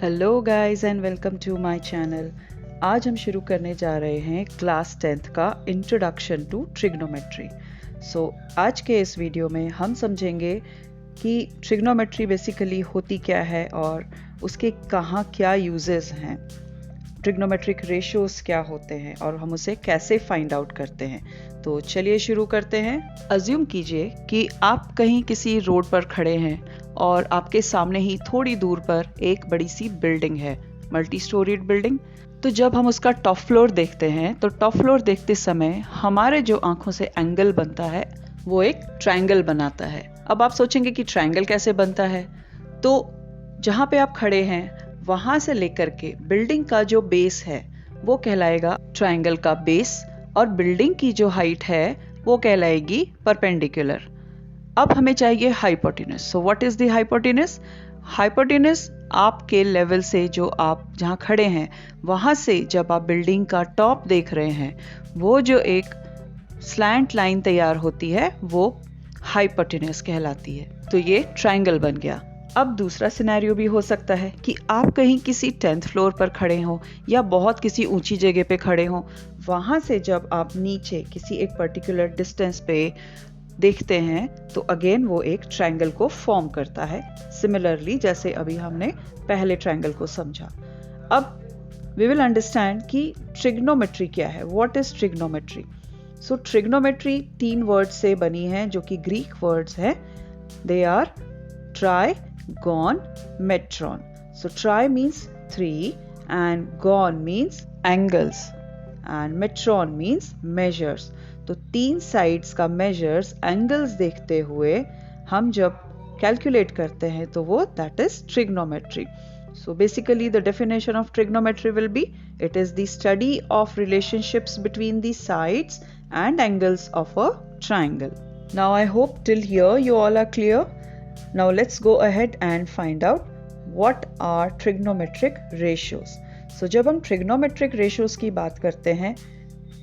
Hello guys and welcome to my channel. आज हम शुरू करने जा रहे हैं क्लास 10th का इंट्रोडक्शन टू ट्रिग्नोमेट्री। आज के इस वीडियो में हम समझेंगे कि ट्रिग्नोमेट्री बेसिकली होती क्या है और उसके कहाँ क्या यूजेस हैं, ट्रिग्नोमेट्रिक रेशियोज क्या होते हैं और हम उसे कैसे फाइंड आउट करते हैं। तो चलिए शुरू करते हैं। अज्यूम कीजिए कि आप कहीं किसी रोड पर खड़े हैं और आपके सामने ही थोड़ी दूर पर एक बड़ी सी बिल्डिंग है, मल्टी स्टोरीड बिल्डिंग। तो जब हम उसका टॉप फ्लोर देखते हैं तो टॉप फ्लोर देखते समय हमारे जो आंखों से एंगल बनता है वो एक ट्रायंगल बनाता है। अब आप सोचेंगे कि ट्रायंगल कैसे बनता है, तो जहाँ पे आप खड़े हैं वहां से लेकर के बिल्डिंग का जो बेस है वो कहलाएगा ट्रायंगल का बेस और बिल्डिंग की जो हाइट है वो कहलाएगी परपेंडिकुलर। अब हमें चाहिए hypotenuse. So what is the hypotenuse? Hypotenuse आपके लेवल से, जो आप जहाँ खड़े हैं वहां से जब आप बिल्डिंग का टॉप देख रहे हैं, वो जो एक स्लैंट लाइन तैयार होती है वो हाइपोटेन्यूज कहलाती है। तो ये ट्रायंगल बन गया। अब दूसरा सिनेरियो भी हो सकता है कि आप कहीं किसी 10th फ्लोर पर खड़े हो या बहुत किसी ऊंची जगह पे खड़े हो, वहां से जब आप नीचे किसी एक पर्टिकुलर डिस्टेंस पे देखते हैं तो अगेन वो एक ट्रायंगल को फॉर्म करता है, सिमिलरली जैसे अभी हमने पहले ट्रायंगल को समझा। अब वी विल अंडरस्टैंड कि ट्रिग्नोमेट्री क्या है, what is trigonometry. So trigonometry 3 words से बनी है जो कि ग्रीक वर्ड्स हैं। They are tri, gon, metron. So tri means 3 and gone means angles and metron means measures। तो 3 साइड्स का मेजर्स एंगल्स देखते हुए हम जब कैलकुलेट करते हैं तो वो that is trigonometry. So basically the definition of trigonometry will be it is the study of relationships between the sides and angles of a triangle. Now I hope till here you all are clear. Now let's go ahead and find out what are trigonometric ratios. So जब हम trigonometric ratios की बात करते हैं,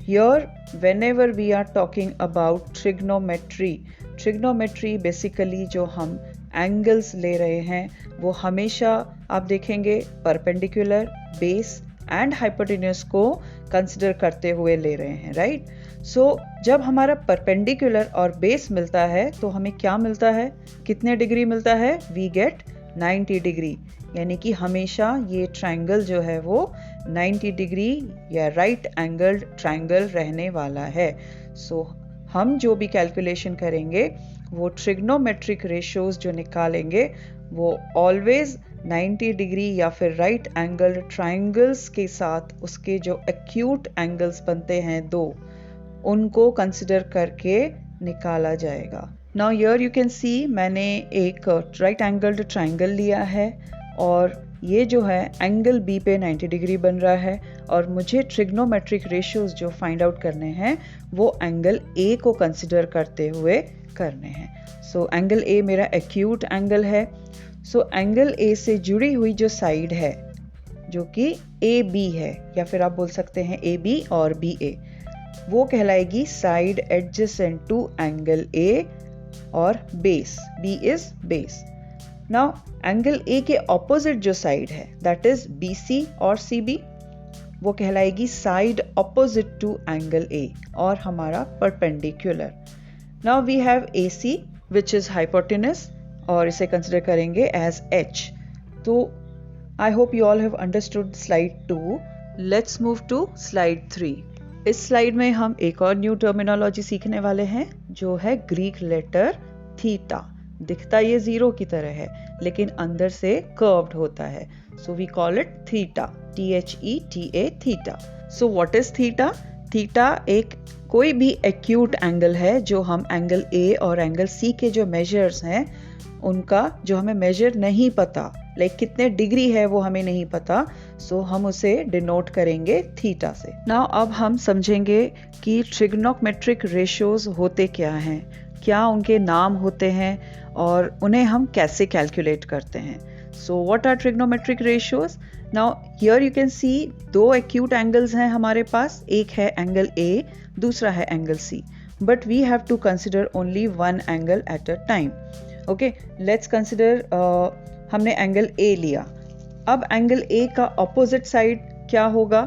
here whenever we are talking about trigonometry basically जो हम angles ले रहे हैं वो हमेशा आप देखेंगे perpendicular, base and hypotenuse को consider करते हुए ले रहे हैं, right? So जब हमारा perpendicular और base मिलता है तो हमें क्या मिलता है, कितने डिग्री मिलता है? We get 90 डिग्री, यानी कि हमेशा ये ट्रायंगल जो है वो 90 डिग्री या राइट एंगल्ड ट्रायंगल रहने वाला है। सो हम जो भी कैलकुलेशन करेंगे वो ट्रिग्नोमेट्रिक रेशियोज जो निकालेंगे वो ऑलवेज 90 डिग्री या फिर राइट एंगल्ड ट्रायंगल्स के साथ उसके जो एक्यूट एंगल्स बनते हैं 2, उनको कंसिडर करके निकाला जाएगा। नाउ हियर यू कैन सी मैंने एक राइट एंगल्ड ट्रायंगल लिया है और ये जो है एंगल बी पे 90 डिग्री बन रहा है और मुझे ट्रिग्नोमेट्रिक रेशियोज जो फाइंड आउट करने हैं वो एंगल ए को कंसिडर करते हुए करने हैं। सो एंगल ए मेरा एक्यूट एंगल है। सो एंगल ए से जुड़ी हुई जो साइड है जो कि ए बी है या फिर आप बोल सकते हैं ए बी और बी ए, वो कहलाएगी side adjacent to angle A और base, B is base. Now angle A के ऑपोजिट जो साइड है दैट इज बी सी और सी बी, वो कहलाएगी side opposite to angle A और हमारा perpendicular. Now we have A C which is hypotenuse और इसे कंसिडर करेंगे एज एच। तो I hope you all have understood slide 2। Let's move to slide 3। इस स्लाइड में हम एक और न्यू टर्मिनोलॉजी सीखने वाले हैं जो है ग्रीक लेटर थीटा। दिखता ये 0 की तरह है लेकिन अंदर से कर्व्ड होता है, so we call it theta, THETA theta. So what is theta? Theta एक कोई भी एक्यूट एंगल है जो हम एंगल ए और एंगल सी के जो मेजर्स हैं उनका जो हमें मेजर नहीं पता, लाइक कितने डिग्री है वो हमें नहीं पता, सो हम उसे डिनोट करेंगे थीटा से। नाउ अब हम समझेंगे कि ट्रिग्नोमेट्रिक रेशियोज होते क्या हैं, क्या उनके नाम होते हैं और उन्हें हम कैसे कैलकुलेट करते हैं। So what are trigonometric ratios? Now here you can see 2 acute angles हैं हमारे पास, एक है एंगल ए, दूसरा है angle C, but we have to consider only 1 angle at a time. Okay, let's consider हमने एंगल ए लिया अब एंगल ए का ऑपोजिट साइड क्या होगा?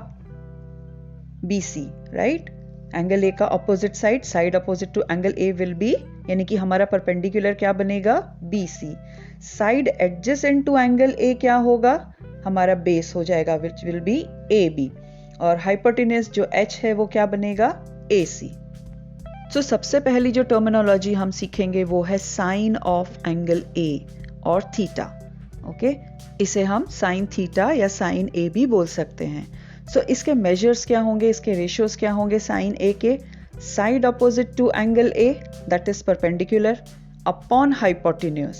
BC, right? एंगल ए का opposite side opposite to angle A will be, यानी कि हमारा परपेंडिकुलर क्या बनेगा? BC. Side adjacent to angle A क्या होगा? हमारा बेस हो जाएगा, विच विल बी AB. और हाइपोटेन्यूज जो H है वो क्या बनेगा? AC. तो सबसे पहली जो टर्मिनोलॉजी हम सीखेंगे वो है साइन ऑफ एंगल ए और थीटा. ओके, इसे हम साइन थीटा या साइन ए भी बोल सकते हैं. सो इसके मेजर्स क्या होंगे, इसके रेशियोज क्या होंगे? साइन ए के side opposite to angle A that is perpendicular upon hypotenuse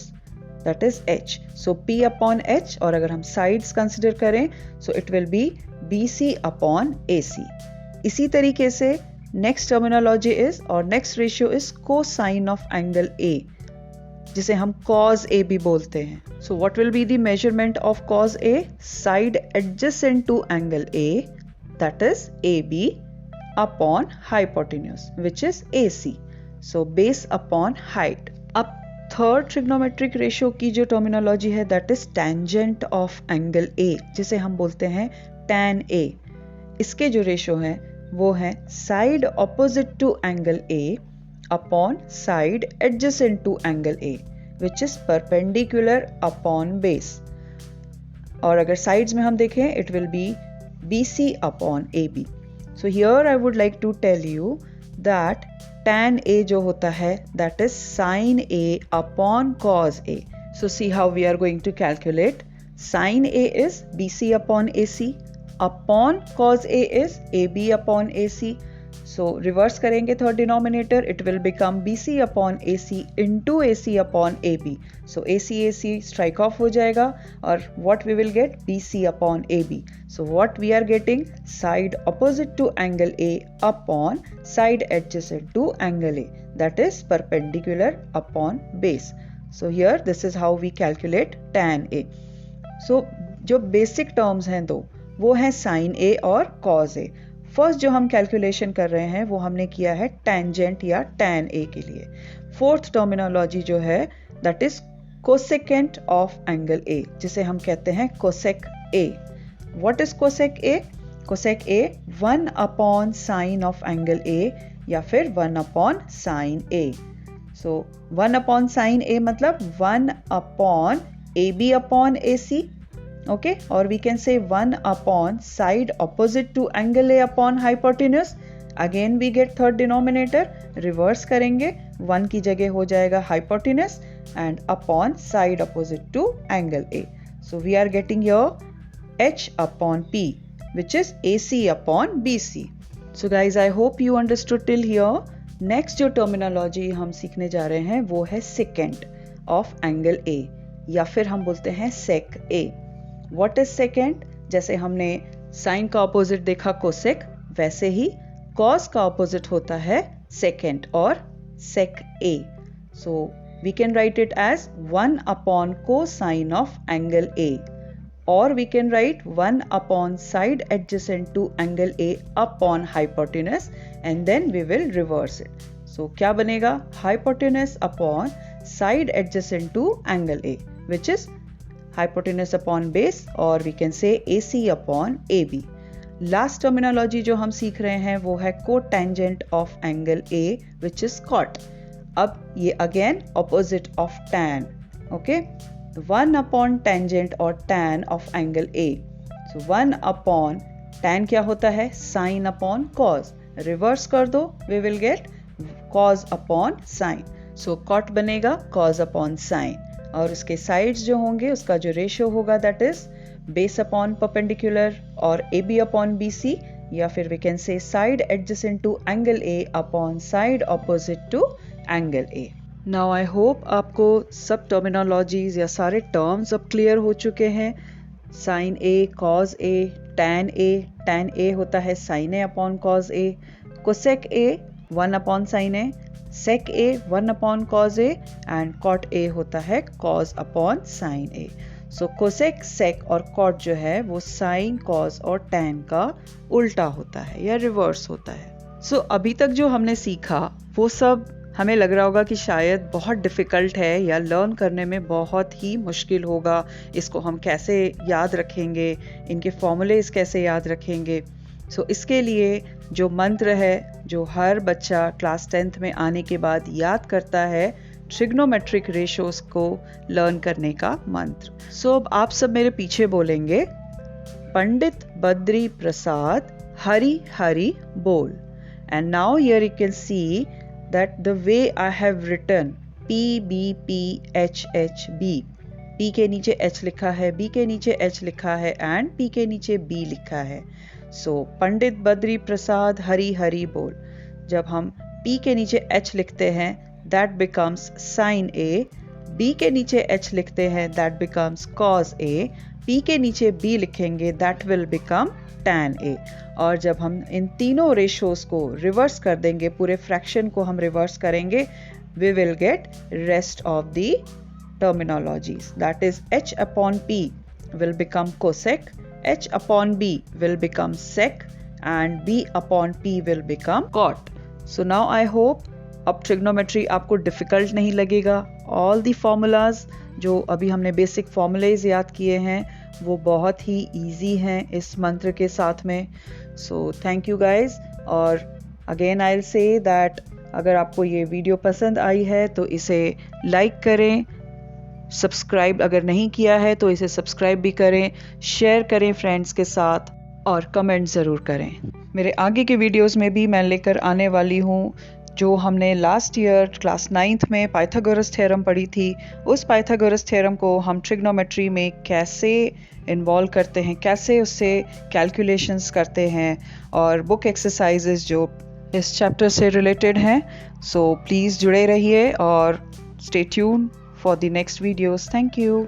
that is H. So P upon H, और अगर हम साइड्स कंसिडर करें so it will be BC upon AC. इसी तरीके से नेक्स्ट टर्मिनोलॉजी इज और next ratio is cosine of angle A, जिसे हम cos A भी बोलते हैं. So what will be the measurement of cos A? Side adjacent to angle A, that is AB upon hypotenuse, which is AC. So base upon height. अब third trigonometric ratio की जो terminology है that is tangent of angle A, जिसे हम बोलते हैं tan A. इसके जो रेशियो है वो है side opposite to angle A upon side adjacent to angle A, which is perpendicular upon base. और अगर sides में हम देखें it will be BC upon AB. So here I would like to tell you that tan A जो होता है that is sin A upon cos A. So see how we are going to calculate. Sin A is BC upon AC upon cos A is AB upon AC. So reverse करेंगे third denominator, it will become BC upon AC into AC upon AB. So AC strike off हो जाएगा और what we will get? BC upon AB. So what we are getting? Side opposite to angle A upon side adjacent to angle A. That is perpendicular upon base. So here this is how we calculate tan A. So जो basic terms हैं दो वो हैं sin A और cos A. First जो हम calculation कर रहे हैं वो हमने किया है टेंजेंट या tan A के लिए. फोर्थ टर्मिनोलॉजी जो है that is cosecant of angle A, जिसे हम कहते हैं cosec A. What is cosec A? Cosec A 1 upon sign of angle A या फिर 1 upon sine A. So 1 upon sine A मतलब 1 upon AB upon AC. Okay, or we can say 1 upon side opposite to angle A upon hypotenuse. Again we get third denominator. Reverse करेंगे 1 की जगह हो जाएगा hypotenuse and upon side opposite to angle A. So we are getting here H upon P, which is AC upon BC. So guys, I hope you understood till here. Next जो terminology हम सीखने जा रहे हैं वो है secant of angle A या फिर हम बोलते हैं sec A. What is secant? जैसे हमने साइन का ऑपोजिट देखा कोसेक, वैसे ही कॉस का ऑपोजिट होता है सेकेंट और sec A. So we can write it as 1 upon cosine of angle A, or we can write 1 upon side adjacent to angle A upon hypotenuse, and then we will reverse it. So क्या बनेगा? Hypotenuse upon side adjacent to angle A, which is hypotenuse upon base, or we can say AC upon AB. Last terminology जो हम सीख रहे हैं वो है cotangent of angle A, which is cot. अब ये again opposite of tan. Okay, 1 upon tangent or tan of angle A. So 1 upon tan क्या होता है? Sin upon cos. Reverse कर दो, we will get cos upon sin. So cot बनेगा cos upon sin. और उसके साइड्स जो होंगे उसका जो रेशियो होगा that is base upon perpendicular और AB अपॉन BC, या फिर we can say side adjacent to angle A upon side opposite to angle A. Now I hope आपको सब टर्मिनोलॉजीज या सारे टर्म्स अब क्लियर हो चुके हैं. Sine A, cos A, tan A होता है sine A upon cos A, cosec A 1 upon sine A, sec A 1 upon cos A, and cot A होता है cos upon sin A. So cosec, sec और cot जो है वो sin, cos और tan का उल्टा होता है या रिवर्स होता है. So अभी तक जो हमने सीखा वो सब हमें लग रहा होगा कि शायद बहुत डिफ़िकल्ट है या लर्न करने में बहुत ही मुश्किल होगा, इसको हम कैसे याद रखेंगे, इनके फॉर्मूलेज़ कैसे याद रखेंगे। सो इसके लिए जो मंत्र है, जो हर बच्चा क्लास 10th में आने के बाद याद करता है, ट्रिग्नोमेट्रिक रेशोज़ को लर्न करने का मंत्र। सो अब आप सब मेरे पीछे बोलेंगे, पंडित बद्री प्रसाद हरि हरि बोल। And now here you can see that the way I have written PBPHHB, P के नीचे H लिखा है, B के नीचे H लिखा है and P के नीचे B लिखा है। So पंडित बद्री प्रसाद हरि हरि बोल। जब हम P के नीचे H लिखते हैं that becomes sin A, B के नीचे H लिखते हैं that becomes cos A, P के नीचे B लिखेंगे that will become tan A। और जब हम इन तीनों रेशोज़ को रिवर्स कर देंगे, पूरे फ्रैक्शन को हम रिवर्स करेंगे, we will get rest of the terminologies, that is H upon P will become cosec, H upon B will become sec and B upon P will become cot। So now I hope अब trigonometry आपको difficult नहीं लगेगा। All the formulas जो अभी हमने basic फार्मूलेज याद किए हैं वो बहुत ही इजी हैं इस मंत्र के साथ में। So thank you guys. और again I will say that अगर आपको ये वीडियो पसंद आई है तो इसे लाइक करें, सब्सक्राइब अगर नहीं किया है तो इसे सब्सक्राइब भी करें, शेयर करें फ्रेंड्स के साथ और कमेंट ज़रूर करें। मेरे आगे के वीडियोस में भी मैं लेकर आने वाली हूँ जो हमने लास्ट ईयर क्लास 9th में पाइथागोरस थ्योरम पढ़ी थी, उस पाइथागोरस थ्योरम को हम ट्रिग्नोमेट्री में कैसे इन्वॉल्व करते हैं, कैसे उससे कैलकुलेशंस करते हैं और बुक एक्सरसाइजेज जो इस चैप्टर से रिलेटेड हैं। सो प्लीज़ जुड़े रहिए और stay tune for the next videos. Thank you.